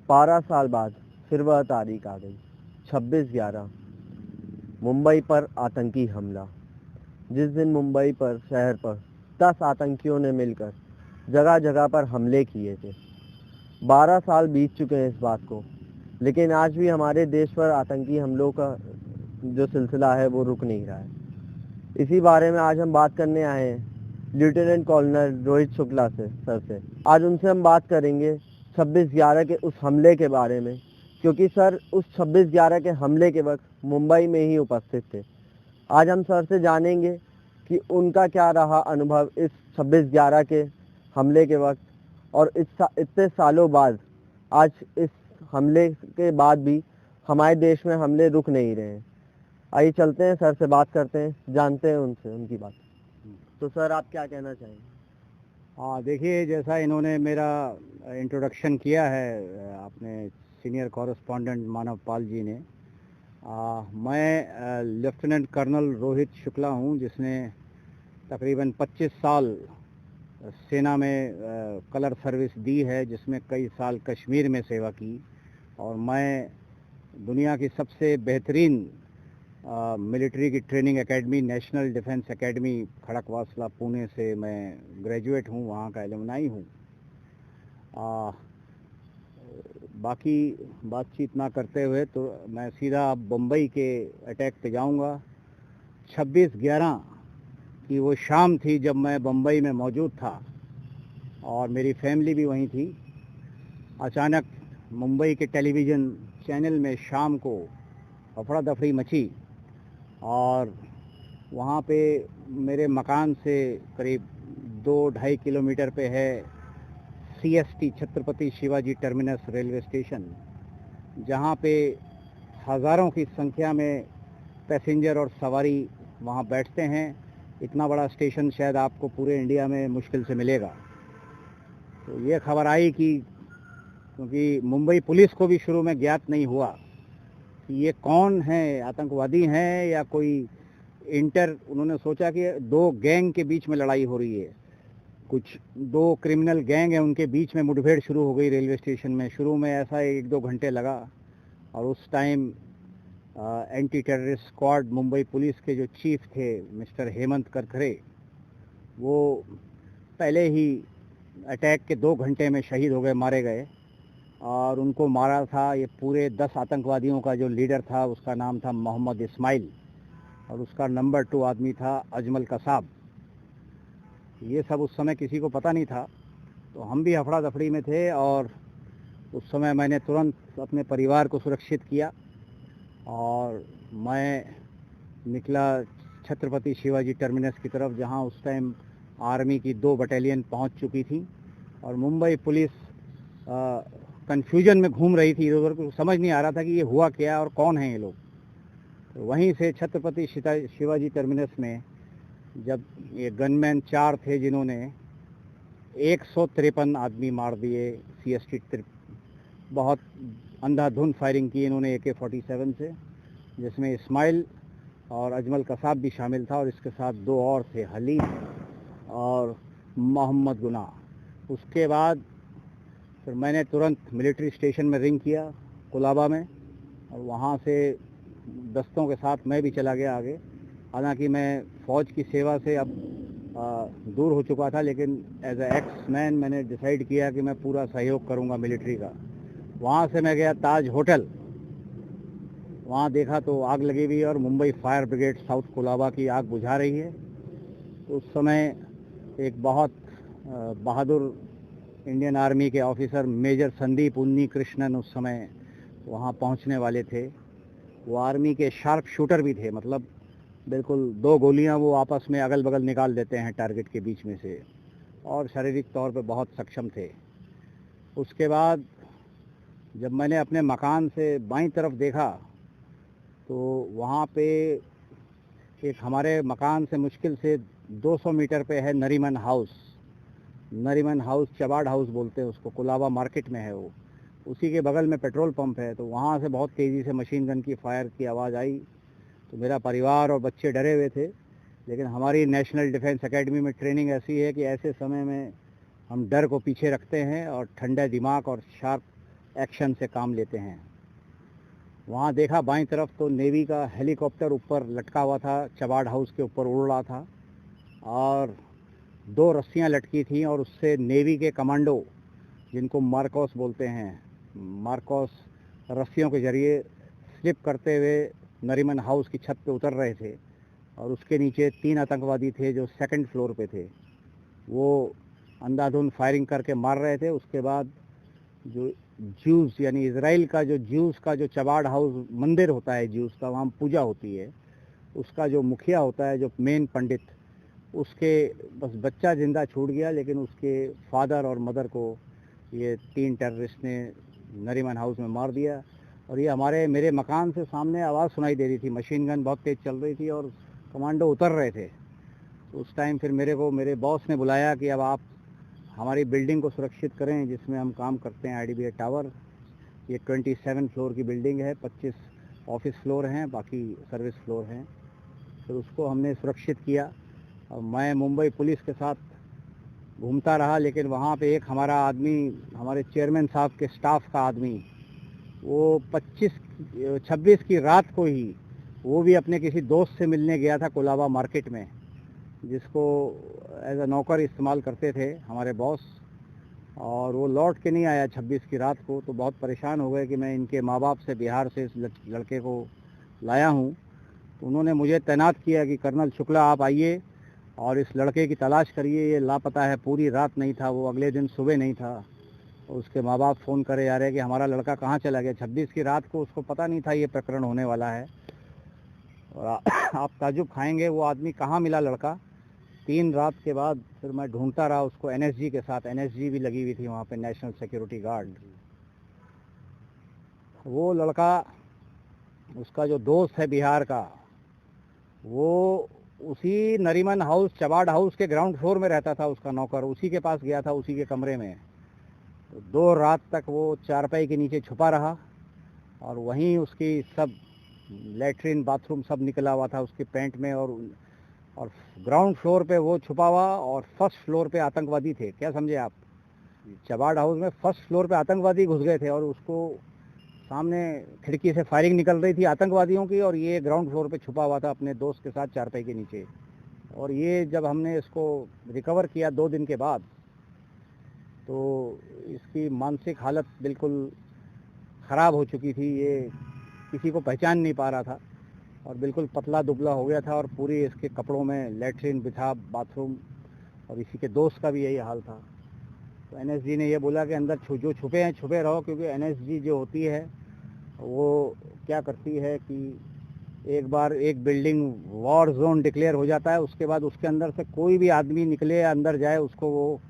12 साल बाद फिर वह तारीख आ गई। 26/11 मुंबई पर आतंकी हमला। जिस दिन मुंबई पर शहर पर 10 आतंकियों ने मिलकर जगह जगह पर हमले किए थे। 12 साल बीत चुके हैं इस बात को, लेकिन आज भी हमारे देश पर आतंकी हमलों का जो सिलसिला है वो रुक नहीं रहा है। इसी बारे में आज हम बात करने आए हैं लेफ्टिनेंट कर्नल रोहित शुक्ला से सर से। आज उनसे हम बात करेंगे 26/11 के उस हमले के बारे में, क्योंकि सर उस 26/11 के हमले के वक्त मुंबई में ही उपस्थित थे। आज हम सर से जानेंगे कि उनका क्या रहा अनुभव इस 26/11 के हमले के वक्त, और इतने सालों बाद आज इस हमले के बाद भी हमारे देश में हमले रुक नहीं रहे हैं। आइए चलते हैं, सर से बात करते हैं, जानते हैं उनसे उनकी बात। तो सर आप क्या कहना चाहेंगे? हाँ, देखिए, जैसा इन्होंने मेरा इंट्रोडक्शन किया है अपने सीनियर कॉरेस्पॉन्डेंट मानव पाल जी ने, मैं लेफ्टिनेंट कर्नल रोहित शुक्ला हूँ, जिसने तकरीबन 25 साल सेना में कलर सर्विस दी है, जिसमें कई साल कश्मीर में सेवा की। और मैं दुनिया की सबसे बेहतरीन मिलिट्री की training academy national defence academy Khadakwasla Pune से मैं ग्रेजुएट हूँ, वहाँ का एलुमनाई हूँ। बाकी बातचीत ना करते हुए तो मैं सीधा अब बम्बई के अटैक पे जाऊँगा। 26/11 की वो शाम थी जब मैं बम्बई में मौजूद था और मेरी फैमिली भी वहीं थी। अचानक मुंबई के टेलीविज़न चैनल में शाम को अफरा दफरी मची और वहाँ पे मेरे मकान से करीब 2-2.5 किलोमीटर पे है CST Chhatrapati Shivaji terminus railway station, जहाँ पे हज़ारों की संख्या में पैसेंजर और सवारी वहाँ बैठते हैं। इतना बड़ा स्टेशन शायद आपको पूरे इंडिया में मुश्किल से मिलेगा। तो ये खबर आई कि क्योंकि मुंबई पुलिस को भी शुरू में ज्ञात नहीं हुआ कि ये कौन है, आतंकवादी हैं या कोई उन्होंने सोचा कि 2 गैंग के बीच में लड़ाई हो रही है, कुछ 2 क्रिमिनल गैंग हैं, उनके बीच में मुठभेड़ शुरू हो गई रेलवे स्टेशन में। शुरू में ऐसा 1-2 घंटे लगा और उस time anti terrorist squad Mumbai police के जो चीफ थे मिस्टर हेमंत करकरे, वो पहले ही अटैक के 2 घंटे में शहीद हो गए, मारे गए। और उनको मारा था ये पूरे 10 आतंकवादियों का जो लीडर था, उसका नाम था मोहम्मद इस्माइल, और उसका नंबर 2 आदमी था अजमल कसाब। ये सब उस समय किसी को पता नहीं था, तो हम भी हफड़ा दफड़ी में थे। और उस समय मैंने तुरंत अपने परिवार को सुरक्षित किया और मैं निकला छत्रपति शिवाजी टर्मिनस की तरफ, जहां उस टाइम आर्मी की 2 बटालियन पहुंच चुकी थी और मुंबई पुलिस कंफ्यूजन में घूम रही थी, इधर उधर समझ नहीं आ रहा था कि ये हुआ क्या और कौन है ये लोग। तो वहीं से छत्रपति शिवाजी टर्मिनस में जब ये गनमैन 4 थे जिन्होंने 153 आदमी मार दिए, CST बहुत अंधाधुंध फायरिंग की इन्होंने AK-47 से, जिसमें इस्माइल और अजमल कसाब भी शामिल था और इसके साथ 2 और थे, हलीम और मोहम्मद गुना। उसके बाद फिर मैंने तुरंत मिलिट्री स्टेशन में रिंग किया कोलाबा में, और वहाँ से दस्तों के साथ मैं भी चला गया आगे। हालांकि मैं फ़ौज की सेवा से अब दूर हो चुका था, लेकिन एज ए एक्स मैन मैंने डिसाइड किया कि मैं पूरा सहयोग करूंगा मिलिट्री का। वहाँ से मैं गया ताज होटल, वहाँ देखा तो आग लगी हुई और Mumbai fire brigade south Colaba की आग बुझा रही है। तो उस समय एक बहुत बहादुर इंडियन आर्मी के ऑफिसर मेजर संदीप उन्नी कृष्णन उस समय वहाँ पहुँचने वाले थे। वो आर्मी के शार्प शूटर भी थे, मतलब बिल्कुल 2 गोलियां वो आपस में अगल बगल निकाल देते हैं टारगेट के बीच में से, और शारीरिक तौर पे बहुत सक्षम थे। उसके बाद जब मैंने अपने मकान से बाईं तरफ देखा तो वहाँ पे एक हमारे मकान से मुश्किल से 200 मीटर पे है Nariman house. Nariman house, Chabad house बोलते हैं उसको, कोलाबा मार्केट में है वो। उसी के बगल में पेट्रोल पंप है। तो वहाँ से बहुत तेज़ी से मशीन गन की फायर की आवाज़ आई। तो मेरा परिवार और बच्चे डरे हुए थे, लेकिन हमारी नेशनल डिफेंस एकेडमी में ट्रेनिंग ऐसी है कि ऐसे समय में हम डर को पीछे रखते हैं और ठंडा दिमाग और शार्प एक्शन से काम लेते हैं। वहाँ देखा बाईं तरफ तो नेवी का हेलीकॉप्टर ऊपर लटका हुआ था, चबाड़ हाउस के ऊपर उड़ रहा था और 2 रस्सियाँ लटकी थीं और उससे नेवी के कमांडो, जिनको मार्कोस बोलते हैं, मार्कोस रस्सियों के ज़रिए स्लिप करते हुए नरीमन हाउस की छत पे उतर रहे थे और उसके नीचे 3 आतंकवादी थे जो 2nd फ्लोर पे थे। वो अंधाधुंध फायरिंग करके मार रहे थे। उसके बाद जो ज्यूस यानी इज़राइल का जो ज्यूस का जो चबाड़ हाउस मंदिर होता है ज्यूस का, वहाँ पूजा होती है, उसका जो मुखिया होता है, जो मेन पंडित, उसके बस बच्चा ज़िंदा छूट गया, लेकिन उसके फादर और मदर को ये 3 टेररिस्ट ने नरीमन हाउस में मार दिया। और ये मेरे मकान से सामने आवाज़ सुनाई दे रही थी, मशीन गन बहुत तेज़ चल रही थी और कमांडो उतर रहे थे। तो उस टाइम फिर मेरे बॉस ने बुलाया कि अब आप हमारी बिल्डिंग को सुरक्षित करें जिसमें हम काम करते हैं, IDBI टावर। ये 27 फ्लोर की बिल्डिंग है, 25 ऑफिस फ्लोर हैं, बाकी सर्विस फ्लोर हैं। फिर उसको हमने सुरक्षित किया और मैं मुंबई पुलिस के साथ घूमता रहा, लेकिन वहाँ पे एक हमारा आदमी, हमारे चेयरमैन साहब के स्टाफ का आदमी, वो 26 की रात को ही वो भी अपने किसी दोस्त से मिलने गया था कोलाबा मार्केट में, जिसको एज अ नौकर इस्तेमाल करते थे हमारे बॉस, और वो लौट के नहीं आया 26 की रात को। तो बहुत परेशान हो गए कि मैं इनके माँ बाप से बिहार से इस लड़के को लाया हूँ। तो उन्होंने मुझे तैनात किया कि कर्नल शुक्ला आप आइए और इस लड़के की तलाश करिए, ये लापता है, पूरी रात नहीं था वो, अगले दिन सुबह नहीं था। और उसके माँ बाप फ़ोन करे जा रहे कि हमारा लड़का कहाँ चला गया। 26 की रात को उसको पता नहीं था ये प्रकरण होने वाला है। और आप ताजुब खाएंगे वो आदमी कहाँ मिला लड़का। 3 रात के बाद फिर मैं ढूंढता रहा उसको NSG के साथ, NSG भी लगी हुई थी वहाँ पे, नेशनल सिक्योरिटी गार्ड। वो लड़का, उसका जो दोस्त है बिहार का, वो उसी नरीमन हाउस, चबाड़ हाउस के ग्राउंड फ्लोर में रहता था, उसका नौकर, उसी के पास गया था, उसी के कमरे में। तो 2 रात तक वो चारपाई के नीचे छुपा रहा और वहीं उसकी सब लेटरिन बाथरूम सब निकला हुआ था उसके पैंट में, और ग्राउंड फ्लोर पे वो छुपा हुआ और 1st फ्लोर पे आतंकवादी थे। क्या समझे आप, चबाड़ हाउस में 1st फ्लोर पे आतंकवादी घुस गए थे और उसको सामने खिड़की से फायरिंग निकल रही थी आतंकवादियों की, और ये ग्राउंड फ्लोर पे छुपा हुआ था अपने दोस्त के साथ चारपाई के नीचे। और ये जब हमने इसको रिकवर किया 2 दिन के बाद, तो इसकी मानसिक हालत बिल्कुल ख़राब हो चुकी थी, ये किसी को पहचान नहीं पा रहा था और बिल्कुल पतला दुबला हो गया था और पूरी इसके कपड़ों में लेटरिन भी था, बाथरूम, और इसी के दोस्त का भी यही हाल था। तो NSG ने ये बोला कि अंदर जो छुपे हैं छुपे रहो, क्योंकि NSG जो होती है वो क्या करती है कि एक बार एक बिल्डिंग वॉर जोन डिक्लेयर हो जाता है, उसके बाद उसके अंदर से कोई भी आदमी निकले या अंदर जाए उसको वो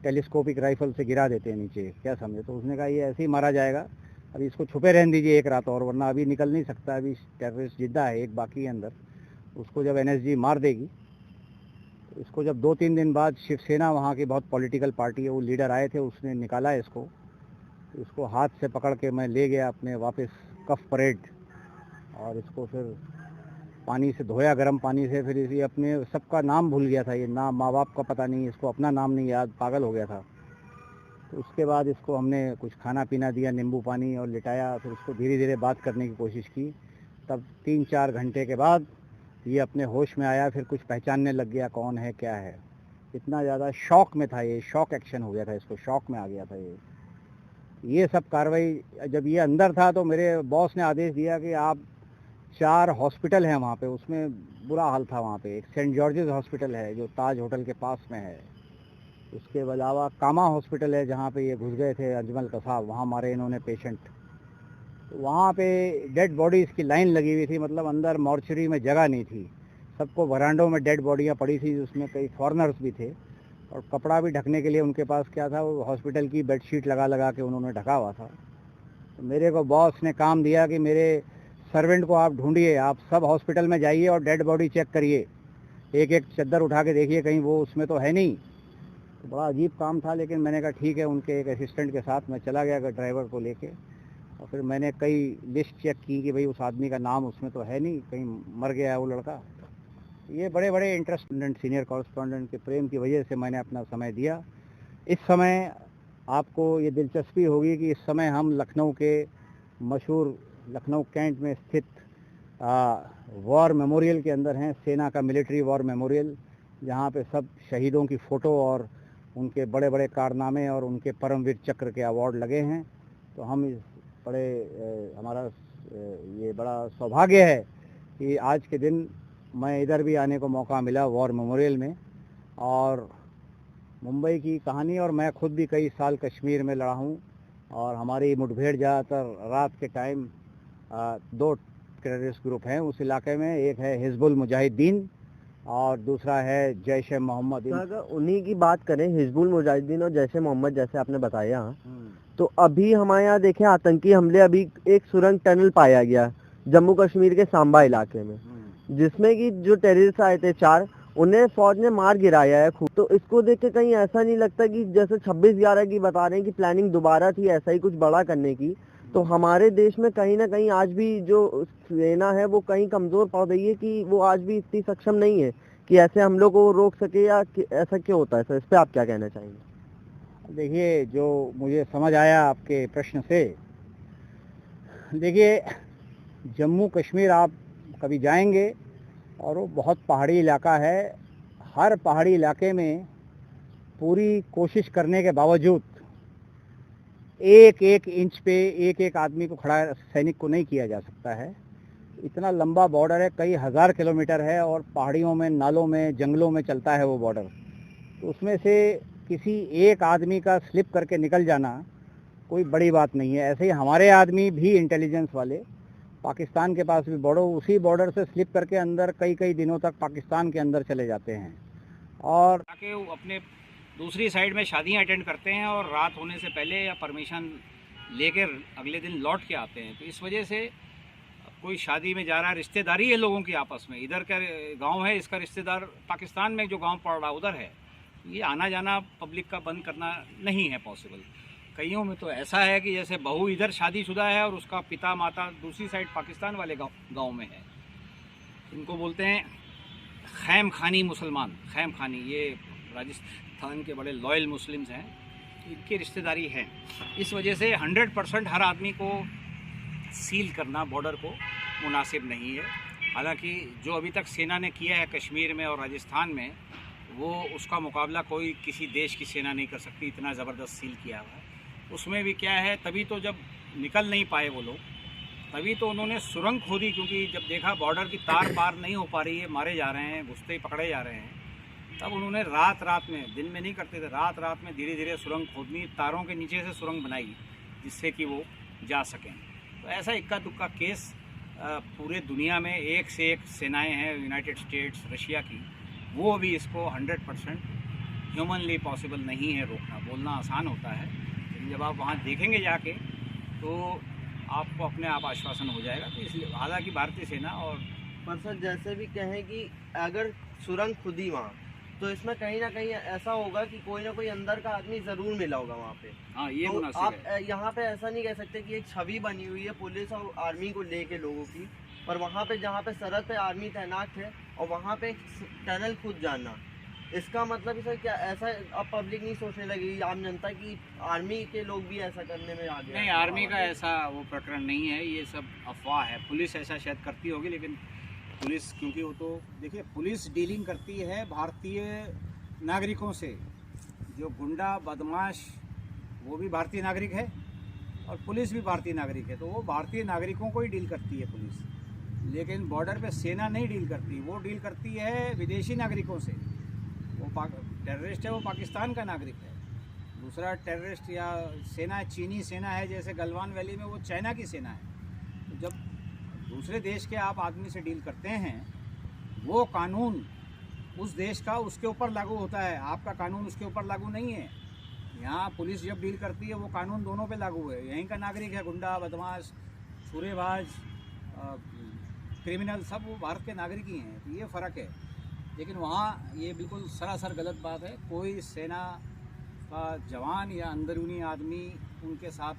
टेलीस्कोपिक राइफल से गिरा देते हैं नीचे। क्या समझे। तो उसने कहा ये ऐसे ही मारा जाएगा, अभी इसको छुपे रहने दीजिए 1 रात और, वरना अभी निकल नहीं सकता, अभी टेररिस्ट जिंदा है, एक बाकी है अंदर, उसको जब NSG मार देगी। तो इसको जब 2-3 दिन बाद शिवसेना, वहाँ की बहुत पॉलिटिकल पार्टी है, वो लीडर आए थे, उसने निकाला इसको। तो इसको हाथ से पकड़ के मैं ले गया अपने वापस कफ परेड, और इसको फिर पानी से धोया, गर्म पानी से। फिर इसी अपने सबका नाम भूल गया था, ये नाम माँ बाप का पता नहीं, इसको अपना नाम नहीं याद, पागल हो गया था। तो उसके बाद इसको हमने कुछ खाना पीना दिया, नींबू पानी, और लिटाया। फिर उसको धीरे धीरे बात करने की कोशिश की। तब 3-4 घंटे के बाद ये अपने होश में आया, फिर कुछ पहचानने लग गया कौन है क्या है। इतना ज़्यादा शॉक में था ये, शॉक एक्शन हो गया था, इसको शॉक में आ गया था ये सब कार्रवाई। जब ये अंदर था तो मेरे बॉस ने आदेश दिया कि आप 4 हॉस्पिटल हैं वहाँ पे, उसमें बुरा हाल था वहाँ पे। एक सेंट जॉर्जेस हॉस्पिटल है जो ताज होटल के पास में है, उसके अलावा कामा हॉस्पिटल है जहाँ पे ये घुस गए थे अजमल कसाब, वहाँ मारे इन्होंने पेशेंट। तो वहाँ पे डेड बॉडीज़ की लाइन लगी हुई थी, मतलब अंदर मॉर्चरी में जगह नहीं थी, सबको वरांडों में डेड बॉडियाँ पड़ी थी, उसमें कई फॉरेनर्स भी थे, और कपड़ा भी ढकने के लिए उनके पास क्या था, वो हॉस्पिटल की बेडशीट लगा लगा के उन्होंने ढका हुआ था। तो मेरे को बॉस ने काम दिया कि मेरे सर्वेंट को आप ढूंढिए, आप सब हॉस्पिटल में जाइए और डेड बॉडी चेक करिए, एक एक चद्दर उठा के देखिए कहीं वो उसमें तो है नहीं। तो बड़ा अजीब काम था, लेकिन मैंने कहा ठीक है। उनके एक असिस्टेंट के साथ मैं चला गया ड्राइवर को लेके, और फिर मैंने कई लिस्ट चेक की कि भाई उस आदमी का नाम उसमें तो है नहीं, कहीं मर गया है वो लड़का। ये बड़े बड़े इंटरेस्टेंट सीनियर कॉरेस्पॉन्डेंट के प्रेम की वजह से मैंने अपना समय दिया। इस समय आपको ये दिलचस्पी होगी कि इस समय हम लखनऊ के मशहूर लखनऊ कैंट में स्थित वॉर मेमोरियल के अंदर हैं, सेना का मिलिट्री वॉर मेमोरियल, जहाँ पे सब शहीदों की फ़ोटो और उनके बड़े बड़े कारनामे और उनके परमवीर चक्र के अवार्ड लगे हैं। तो हम इस हमारा ये बड़ा सौभाग्य है कि आज के दिन मैं इधर भी आने को मौका मिला वॉर मेमोरियल में, और मुंबई की कहानी, और मैं खुद भी कई साल कश्मीर में लड़ा हूँ, और हमारी मुठभेड़ ज़्यादातर रात के टाइम 2 टेररिस्ट ग्रुप हैं उस इलाके में। एक है हिजबुल मुजाहिदीन और दूसरा है जैश ए मोहम्मद। तो अगर उन्हीं की बात करें, हिजबुल मुजाहिदीन और जैश ए मोहम्मद, जैसे आपने बताया, तो अभी हमारे यहाँ देखें आतंकी हमले, अभी एक सुरंग टनल पाया गया जम्मू कश्मीर के सांबा इलाके में, जिसमें कि जो टेररिस्ट आए थे 4, उन्हें फौज ने मार गिराया है खूब। तो इसको देख के कहीं ऐसा नहीं लगता कि जैसे 26/11 की बता रहे हैं कि प्लानिंग दोबारा थी ऐसा ही कुछ बड़ा करने की, तो हमारे देश में कहीं ना कहीं आज भी जो सेना है वो कहीं कमजोर पड़ रही है कि वो आज भी इतनी सक्षम नहीं है कि ऐसे हमलों को रोक सके, या ऐसा क्यों होता है सर? इस पे आप क्या कहना चाहेंगे? देखिए, जो मुझे समझ आया आपके प्रश्न से, देखिए जम्मू कश्मीर आप कभी जाएंगे और वो बहुत पहाड़ी इलाका है। हर पहाड़ी इलाके में पूरी कोशिश करने के बावजूद एक एक इंच पे एक एक आदमी को खड़ा, सैनिक को नहीं किया जा सकता है। इतना लंबा बॉर्डर है, कई हज़ार किलोमीटर है, और पहाड़ियों में, नालों में, जंगलों में चलता है वो बॉर्डर। तो उसमें से किसी एक आदमी का स्लिप करके निकल जाना कोई बड़ी बात नहीं है। ऐसे ही हमारे आदमी भी, इंटेलिजेंस वाले, पाकिस्तान के पास भी बॉर्डर, उसी बॉर्डर से स्लिप करके अंदर कई कई दिनों तक पाकिस्तान के अंदर चले जाते हैं, और आके अपने दूसरी साइड में शादियां अटेंड करते हैं और रात होने से पहले या परमिशन लेकर अगले दिन लौट के आते हैं। तो इस वजह से कोई शादी में जा रहा है, रिश्तेदारी है लोगों की आपस में, इधर का गांव है, इसका रिश्तेदार पाकिस्तान में जो गांव पड़ रहा उधर है, ये आना जाना पब्लिक का बंद करना नहीं है पॉसिबल। कईयों में तो ऐसा है कि जैसे बहू इधर शादीशुदा है और उसका पिता माता दूसरी साइड पाकिस्तान वाले गाँव में है। इनको बोलते हैं खैम खानी मुसलमान, खैम खानी, ये राजस्थान के बड़े लॉयल मुस्लिम्स हैं, इनकी रिश्तेदारी है। इस वजह से 100% हर आदमी को सील करना बॉर्डर को मुनासिब नहीं है। हालांकि जो अभी तक सेना ने किया है कश्मीर में और राजस्थान में, वो उसका मुकाबला कोई किसी देश की सेना नहीं कर सकती, इतना ज़बरदस्त सील किया हुआ है। उसमें भी क्या है, तभी तो जब निकल नहीं पाए वो लोग, तभी तो उन्होंने सुरंग खोदी, क्योंकि जब देखा बॉर्डर की तार पार नहीं हो पा रही है, मारे जा रहे हैं, घुसते ही पकड़े जा रहे हैं, तब उन्होंने रात रात में, दिन में नहीं करते थे, रात रात में धीरे धीरे सुरंग खोदनी, तारों के नीचे से सुरंग बनाई जिससे कि वो जा सकें। तो ऐसा इक्का दुक्का केस पूरे दुनिया में एक से एक सेनाएं हैं, यूनाइटेड स्टेट्स, रशिया की, वो भी इसको 100% ह्यूमनली पॉसिबल नहीं है रोकना। बोलना आसान होता है, लेकिन जब आप वहाँ देखेंगे जाके तो आपको अपने आप आश्वासन हो जाएगा। तो इसलिए हालांकि भारतीय सेना और पर सर जैसे भी कहें कि अगर सुरंग खुदी वहाँ, तो इसमें कहीं ना कहीं ऐसा होगा कि कोई ना कोई अंदर का आदमी जरूर मिला होगा वहाँ पे। हाँ, ये तो मुनासिब आप है। यहाँ पे ऐसा नहीं कह सकते कि एक छवि बनी हुई है पुलिस और आर्मी को लेके लोगों की, पर वहाँ पे जहाँ पे सरहद पे आर्मी तैनात है और वहाँ पे टनल खुद जाना, इसका मतलब सर क्या ऐसा अब पब्लिक नहीं सोचने लगेगी, आम जनता की, आर्मी के लोग भी ऐसा करने में आ गए? नहीं, आर्मी का ऐसा वो प्रकरण नहीं है, ये सब अफवाह है। पुलिस ऐसा शायद करती होगी, लेकिन पुलिस, क्योंकि वो तो देखिए, पुलिस डीलिंग करती है भारतीय नागरिकों से। जो गुंडा बदमाश, वो भी भारतीय नागरिक है और पुलिस भी भारतीय नागरिक है, तो वो भारतीय नागरिकों को ही डील करती है पुलिस। लेकिन बॉर्डर पे सेना नहीं डील करती, वो डील करती है विदेशी नागरिकों से। वो टेररिस्ट है, वो पाकिस्तान का नागरिक है। दूसरा टेररिस्ट या सेना चीनी सेना है, जैसे गलवान वैली में, वो चाइना की सेना है। तो जब दूसरे देश के आप आदमी से डील करते हैं, वो कानून उस देश का उसके ऊपर लागू होता है, आपका कानून उसके ऊपर लागू नहीं है। यहाँ पुलिस जब डील करती है, वो कानून दोनों पे लागू है। यहीं का नागरिक है, गुंडा बदमाश, छुरेबाज, क्रिमिनल, सब वो भारत के नागरिक ही हैं। तो ये फ़र्क है। लेकिन वहाँ ये बिल्कुल सरासर गलत बात है। कोई सेना का जवान या अंदरूनी आदमी उनके साथ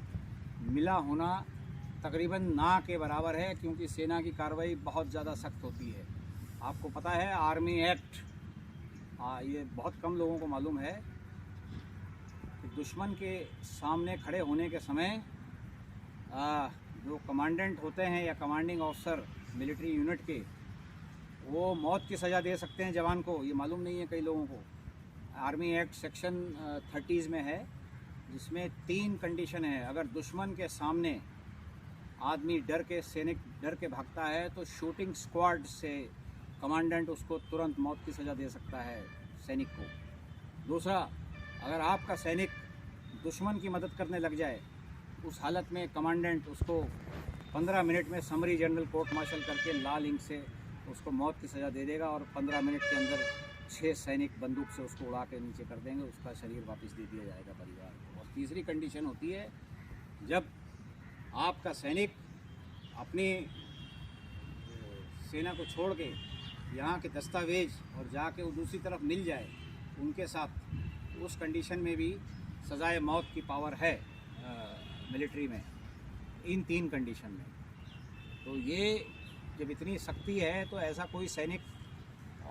मिला होना तकरीबन ना के बराबर है, क्योंकि सेना की कार्रवाई बहुत ज़्यादा सख्त होती है। आपको पता है, आर्मी एक्ट, ये बहुत कम लोगों को मालूम है कि दुश्मन के सामने खड़े होने के समय जो कमांडेंट होते हैं या कमांडिंग ऑफिसर मिलिट्री यूनिट के, वो मौत की सज़ा दे सकते हैं जवान को। ये मालूम नहीं है कई लोगों को। आर्मी एक्ट सेक्शन 30 में है, जिसमें 3 कंडीशन है। अगर दुश्मन के सामने आदमी डर के, सैनिक डर के भागता है, तो शूटिंग स्क्वाड से कमांडेंट उसको तुरंत मौत की सज़ा दे सकता है सैनिक को। दूसरा, अगर आपका सैनिक दुश्मन की मदद करने लग जाए, उस हालत में कमांडेंट उसको 15 मिनट में समरी जनरल कोर्ट मार्शल करके लाल इंक से उसको मौत की सज़ा दे देगा और 15 मिनट के अंदर 6 सैनिक बंदूक से उसको उड़ा के नीचे कर देंगे, उसका शरीर वापस दे दिया जाएगा परिवार को। और तीसरी कंडीशन होती है, जब आपका सैनिक अपनी सेना को छोड़ के यहाँ के दस्तावेज और जाके वो दूसरी तरफ मिल जाए उनके साथ, उस कंडीशन में भी सज़ाए मौत की पावर है मिलिट्री में, इन 3 कंडीशन में। तो ये जब इतनी सख्ती है, तो ऐसा कोई सैनिक,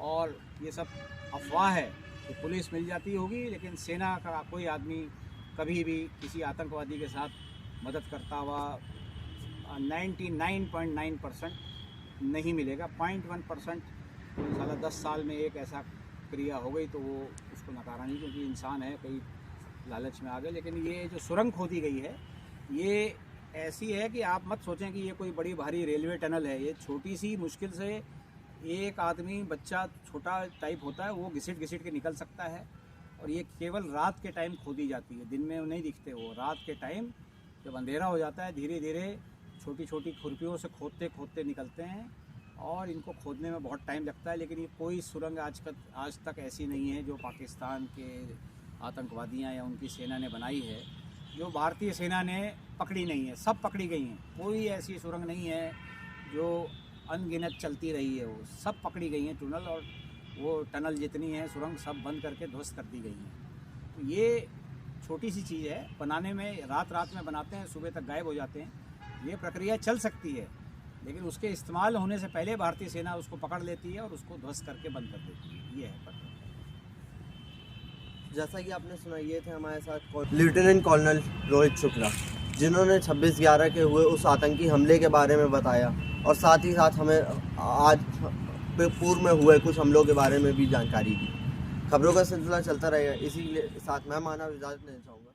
और ये सब अफवाह है कि पुलिस मिल जाती होगी, लेकिन सेना का कोई आदमी कभी भी किसी आतंकवादी के साथ मदद करता हुआ 99.9% नहीं मिलेगा। 0.1% साला 10 साल में एक ऐसा क्रिया हो गई तो वो उसको नकारा नहीं, क्योंकि इंसान है, कई लालच में आ गए। लेकिन ये जो सुरंग खोदी गई है, ये ऐसी है कि आप मत सोचें कि ये कोई बड़ी भारी रेलवे टनल है। ये छोटी सी, मुश्किल से एक आदमी, बच्चा छोटा टाइप होता है, वो घिसट घिसट के निकल सकता है। और ये केवल रात के टाइम खोदी जाती है, दिन में नहीं दिखते वो। रात के टाइम जब अंधेरा हो जाता है, धीरे धीरे छोटी छोटी खुरपियों से खोदते खोदते निकलते हैं, और इनको खोदने में बहुत टाइम लगता है। लेकिन ये कोई सुरंग आज तक ऐसी नहीं है जो पाकिस्तान के आतंकवादियाँ या उनकी सेना ने बनाई है, जो भारतीय सेना ने पकड़ी नहीं है। सब पकड़ी गई हैं, कोई ऐसी सुरंग नहीं है जो अनगिनत चलती रही है, वो सब पकड़ी गई हैं टनल, और वो टनल जितनी है सुरंग सब बंद करके ध्वस्त कर दी गई हैं। तो ये छोटी सी चीज़ है, बनाने में रात में बनाते हैं, सुबह तक गायब हो जाते हैं। ये प्रक्रिया चल सकती है, लेकिन उसके इस्तेमाल होने से पहले भारतीय सेना उसको पकड़ लेती है और उसको ध्वस्त करके बंद कर देती है। ये है प्रक्रिया। जैसा कि आपने सुना, ये थे हमारे साथ लेफ्टिनेंट कर्नल रोहित शुक्ला, जिन्होंने 26/11 के हुए उस आतंकी हमले के बारे में बताया, और साथ ही साथ हमें आज पूर्व में हुए कुछ हमलों के बारे में भी जानकारी दी। खबरों का सिलसिला चलता रहेगा, इसी के साथ मैं मानव इजाज़त लेना चाहूँगा।